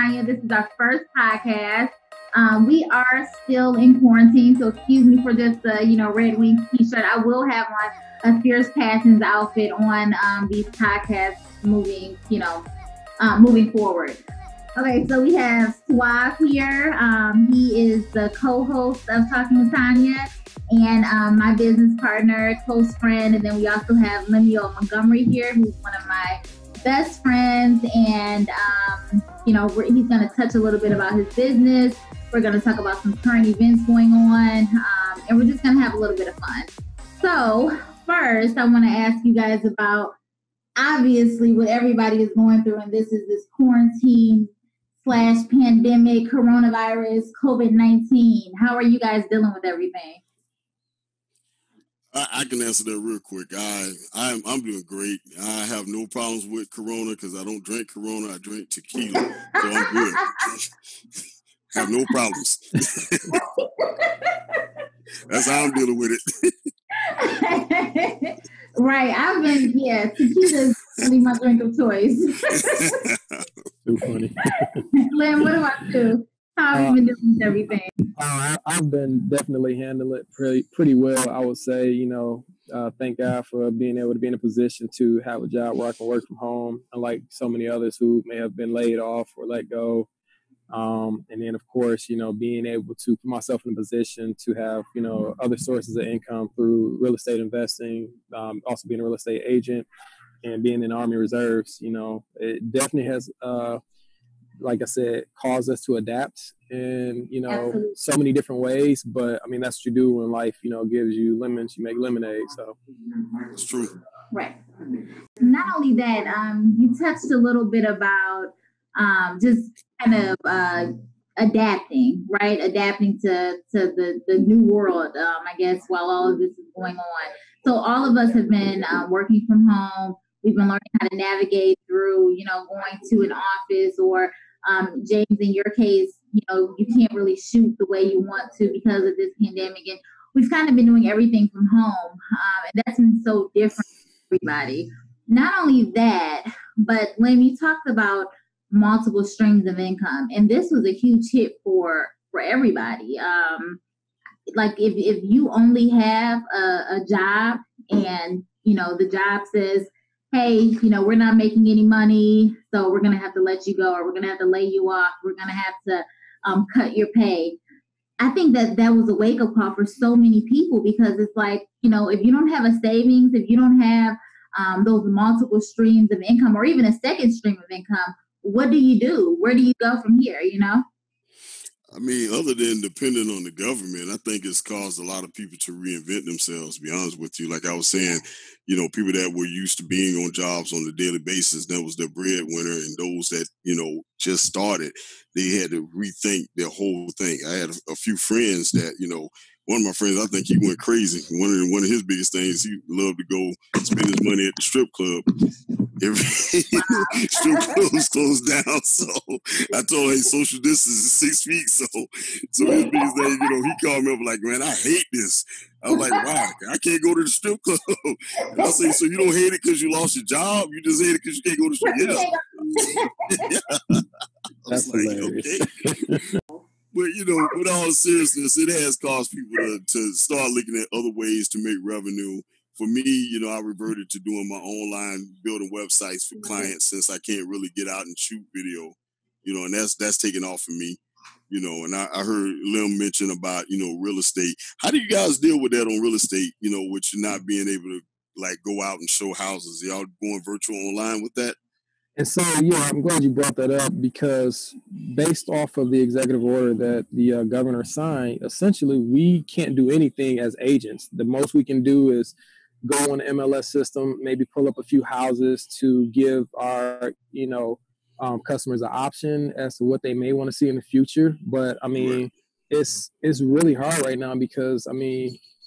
Tonya. This is our first podcast. We are still in quarantine, so excuse me for just the Red Wings t-shirt. I will have on a Fierce Passions outfit on these podcasts moving forward. Okay, so we have Suave here. He is the co-host of Talking with Tonya and my business partner, close friend. And then we also have Montgomery here, who's one of my best friends. And, he's going to touch a little bit about his business. We're going to talk about some current events going on. And we're just going to have a little bit of fun. So first, I want to ask you guys about, obviously, what everybody is going through. And this is this quarantine/pandemic, coronavirus, COVID-19. How are you guys dealing with everything? I can answer that real quick. I'm doing great. I have no problems with Corona because I don't drink Corona. I drink tequila, so I'm good. Have no problems. That's how I'm dealing with it. Right. Tequila's really my drink of choice. Too funny. Len, what about you? How have you been doing with everything? I've been definitely handling it pretty well, I would say. Thank God for being able to be in a position to have a job where I can work from home, unlike so many others who may have been laid off or let go. And then, of course, being able to put myself in a position to have, other sources of income through real estate investing, also being a real estate agent and being in Army Reserves, it definitely has, like I said, caused us to adapt in, Absolutely. So many different ways. But I mean, that's what you do when life, gives you lemons, you make lemonade. So it's true. Right. Not only that, you touched a little bit about just kind of adapting, right? Adapting to the new world, I guess, while all of this is going on. So all of us have been working from home. We've been learning how to navigate through, going to an office or James, in your case, you can't really shoot the way you want to because of this pandemic. And we've kind of been doing everything from home. And that's been so different for everybody. Not only that, but Lim, you talked about multiple streams of income. And this was a huge hit for everybody. Like if you only have a job and, the job says, hey, we're not making any money, so we're going to have to let you go, or we're going to have to lay you off. We're going to have to cut your pay. I think that was a wake-up call for so many people because it's like, if you don't have a savings, if you don't have those multiple streams of income or even a second stream of income, what do you do? Where do you go from here, I mean, other than depending on the government, I think it's caused a lot of people to reinvent themselves, to be honest with you. Like I was saying, people that were used to being on jobs on a daily basis, that was their breadwinner, and those that, just started, they had to rethink their whole thing. I had a few friends that, one of my friends, I think he went crazy. One of his biggest things, he loved to go spend his money at the strip club. Every strip club's closed down, so I told him, hey, social distance is 6 feet. So his biggest thing, he called me up like, man, I hate this. I was like, wow, I can't go to the strip club. And I say, so you don't hate it because you lost your job? You just hate it because you can't go to the strip club? Yeah. That's like, hilarious. Okay. But, with all seriousness, it has caused people to start looking at other ways to make revenue. For me, I reverted to doing my online building websites for clients since I can't really get out and shoot video, and that's taken off for me, and I heard Lim mention about, real estate. How do you guys deal with that on real estate, with you not being able to like go out and show houses? Y'all going virtual online with that? And so, I'm glad you brought that up because based off of the executive order that the governor signed, essentially we can't do anything as agents. The most we can do is go on the MLS system, maybe pull up a few houses to give our, customers an option as to what they may want to see in the future. But I mean, it's really hard right now because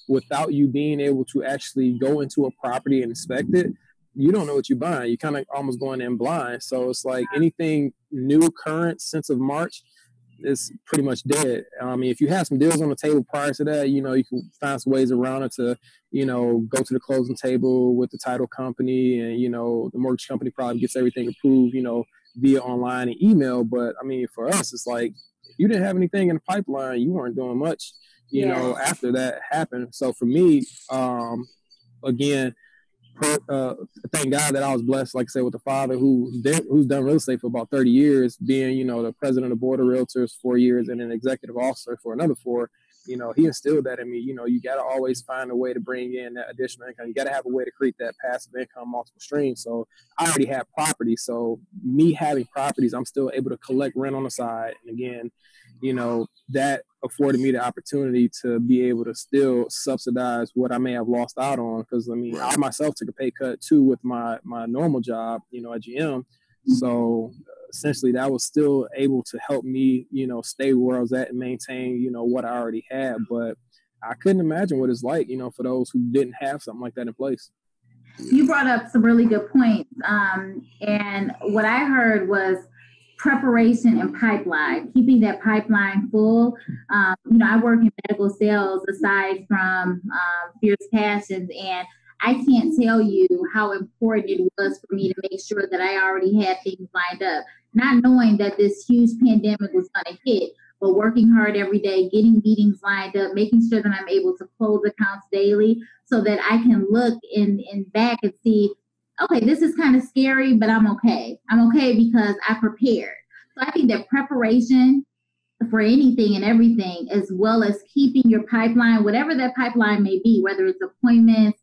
without you being able to actually go into a property and inspect it, you don't know what you're buying. You kind of almost going in blind. So it's like anything new, current since of March is pretty much dead. If you have some deals on the table prior to that, you can find some ways around it to, go to the closing table with the title company and, the mortgage company probably gets everything approved, via online and email. But I mean, for us, it's like if you didn't have anything in the pipeline, you weren't doing much, you know, after that happened. So for me, again, thank God that I was blessed, like I said, with a father who's done real estate for about 30 years, being, you know, the president of the board of realtors 4 years and an executive officer for another 4. You know, he instilled that in me. You know, you got to always find a way to bring in that additional income. You got to have a way to create that passive income, multiple streams. So I already have property. So me having properties, I'm still able to collect rent on the side. And again, you know, that afforded me the opportunity to be able to still subsidize what I may have lost out on. Because I mean, I myself took a pay cut too with my normal job, you know, at GM. So essentially that was still able to help me, you know, stay where I was at and maintain, you know, what I already had. But I couldn't imagine what it's like, you know, for those who didn't have something like that in place. You brought up some really good points. And what I heard was preparation and pipeline, keeping that pipeline full. You know, I work in medical sales aside from Fierce Passions, and I can't tell you how important it was for me to make sure that I already had things lined up, not knowing that this huge pandemic was going to hit, but working hard every day, getting meetings lined up, making sure that I'm able to close accounts daily so that I can look in back and see, okay, this is kind of scary, but I'm okay. I'm okay because I prepared. So I think that preparation for anything and everything, as well as keeping your pipeline, whatever that pipeline may be, whether it's appointments,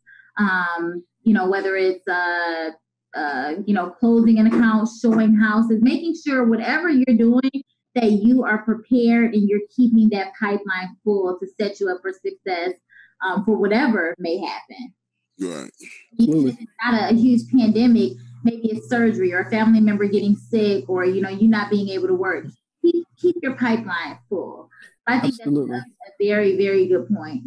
you know, whether it's, you know, closing an account, showing houses, making sure whatever you're doing, that you are prepared and you're keeping that pipeline full to set you up for success for whatever may happen. Right. Even if it's not a huge pandemic, maybe a surgery or a family member getting sick, or, you know, you not being able to work. Keep your pipeline full. I think that's a very, very good point.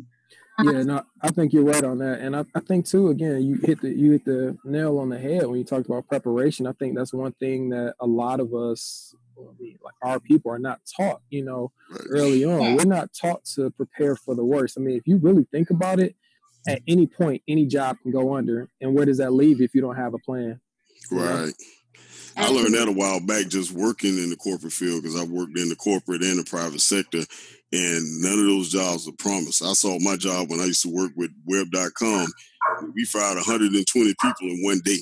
Yeah, no, I think you're right on that. And I think too, again, you hit the nail on the head when you talked about preparation. I think that's one thing that a lot of us, like our people, are not taught, you know, early on. We're not taught to prepare for the worst. I mean, if you really think about it, at any point, any job can go under. And where does that leave if you don't have a plan? Right. I learned that a while back just working in the corporate field, because I worked in the corporate and the private sector, and none of those jobs are promised. I saw my job when I used to work with web.com. We fired 120 people in one day.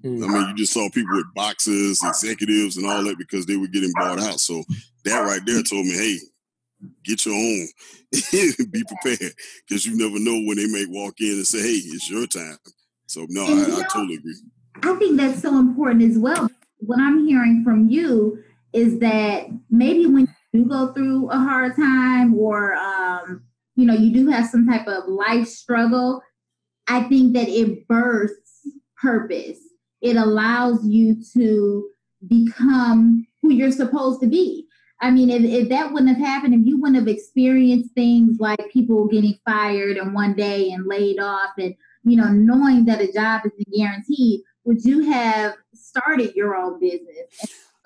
I mean, you just saw people with boxes, executives, and all that because they were getting bought out. So that right there told me, hey, get your own. Be prepared, because you never know when they may walk in and say, hey, it's your time. So, no, I totally agree. I think that's so important as well. What I'm hearing from you is that maybe when you go through a hard time, or, you know, you do have some type of life struggle, I think that it bursts purpose. It allows you to become who you're supposed to be. I mean, if that wouldn't have happened, if you wouldn't have experienced things like people getting fired in one day and laid off, and, you know, knowing that a job isn't guaranteed, would you have started your own business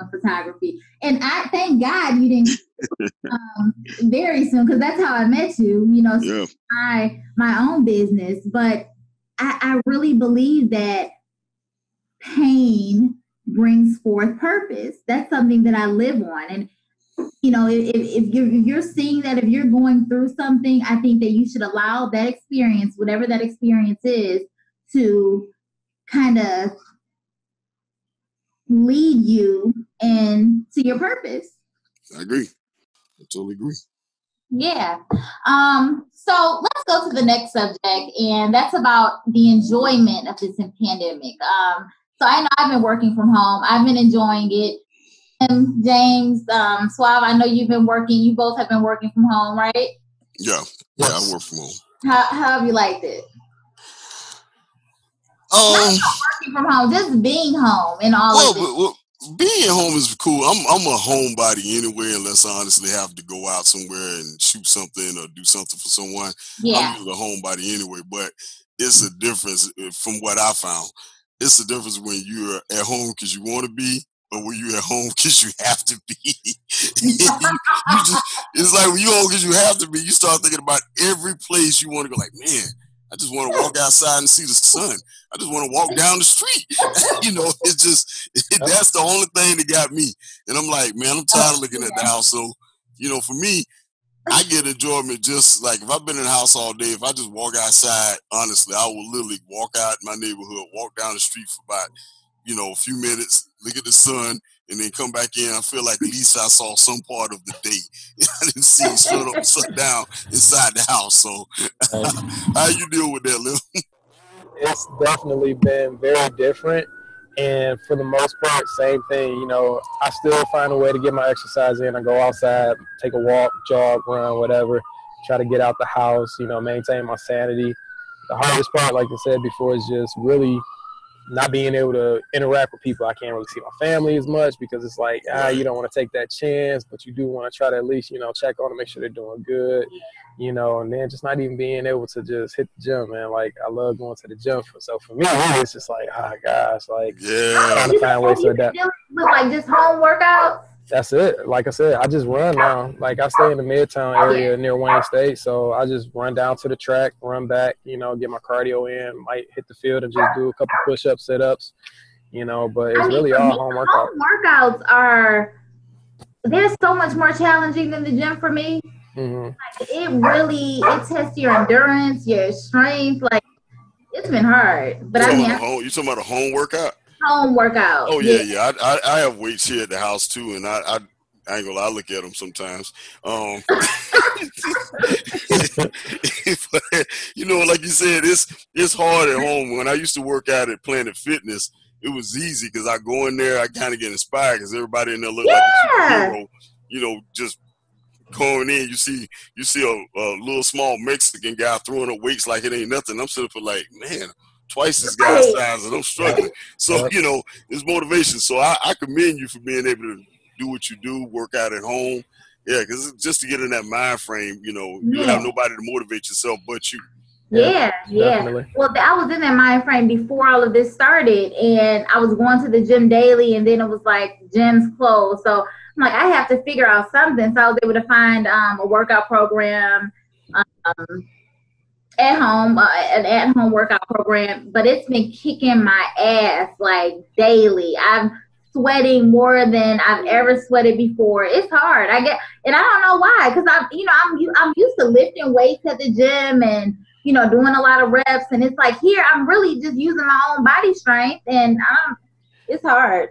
of photography? And I thank God you didn't very soon, because that's how I met you, you know, my own business. But I really believe that pain brings forth purpose. That's something that I live on. And, you know, if you're seeing that, if you're going through something, I think that you should allow that experience, whatever that experience is, to kind of lead you into your purpose. I agree. I totally agree. Yeah. So let's go to the next subject, and that's about the enjoyment of this pandemic. So I know I've been working from home. I've been enjoying it. And James, Suave, I know you've been working. You both have been working from home, right? Yeah. Yeah, I work from home. How have you liked it? Working from home, just being home and all of this. Well, being home is cool. I'm a homebody anyway, unless I honestly have to go out somewhere and shoot something or do something for someone. Yeah. I'm usually a homebody anyway, but it's a difference from what I found. It's a difference when you're at home because you want to be, or when you're at home because you have to be. It's like when you're home because you have to be, you start thinking about every place you want to go, like, man, I just want to walk outside and see the sun. I just want to walk down the street. It's just, that's the only thing that got me. And I'm like, man, I'm tired of looking at the house. So, for me, I get enjoyment just like if I've been in the house all day, if I just walk outside, honestly, I will literally walk out in my neighborhood, walk down the street for about, a few minutes, look at the sun, and then come back in. I feel like at least I saw some part of the day. I didn't see it shut down inside the house. So how you deal with that, Lil? It's definitely been very different. And for the most part, same thing. I still find a way to get my exercise in. I go outside, take a walk, jog, run, whatever, try to get out the house, maintain my sanity. The hardest part, like I said before, is just really not being able to interact with people. I can't really see my family as much because it's like, you don't want to take that chance, but you do want to try to at least, check on them, make sure they're doing good, and then just not even being able to just hit the gym, man. Like, I love going to the gym. So for me, it's just like, gosh, like, trying to find ways to adapt. With like just home workouts? That's it. Like I said, I just run now. Like, I stay in the Midtown area near Wayne State, so I just run down to the track, run back, get my cardio in, might hit the field and just do a couple push-ups, sit-ups, but it's really all home workouts. Home workouts they're so much more challenging than the gym for me. Like, it tests your endurance, your strength. Like, it's been hard. But you talking about a home workout? Home workout. Oh yeah. I have weights here at the house too, and I ain't gonna lie, I look at them sometimes. But, like you said, it's hard at home. When I used to work out at Planet Fitness, it was easy because I go in there, I kind of get inspired because everybody in there look like a superhero. Just going in, you see a little small Mexican guy throwing up weights like it ain't nothing. I'm sitting for like, man, twice this guy's size, and I'm struggling. So, it's motivation. So I commend you for being able to do what you do, work out at home. Yeah, because just to get in that mind frame, you have nobody to motivate yourself but you. Yeah. Well, I was in that mind frame before all of this started, and I was going to the gym daily, and then it was like gyms closed. So I'm like, I have to figure out something. So I was able to find a workout program at home, an at-home workout program, but it's been kicking my ass like daily. I'm sweating more than I've ever sweated before. It's hard. And I don't know why, because I'm used to lifting weights at the gym and doing a lot of reps, and it's like here I'm really just using my own body strength, and it's hard.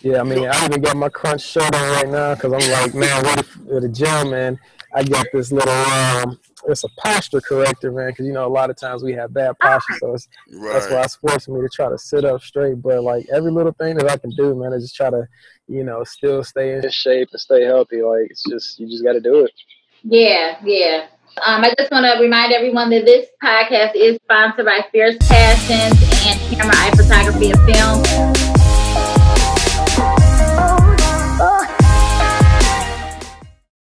Yeah, I mean, I even got my crunch shirt on right now because I'm like, man, ready for the gym, and I got this little it's a posture corrector, man, because a lot of times we have bad posture, so that's why it's forcing me to try to sit up straight. But like every little thing that I can do, man, I just try to still stay in shape and stay healthy. Like, it's just, you just got to do it. Yeah. I just want to remind everyone that this podcast is sponsored by Fierce Passions and Camera Eye Photography and Film.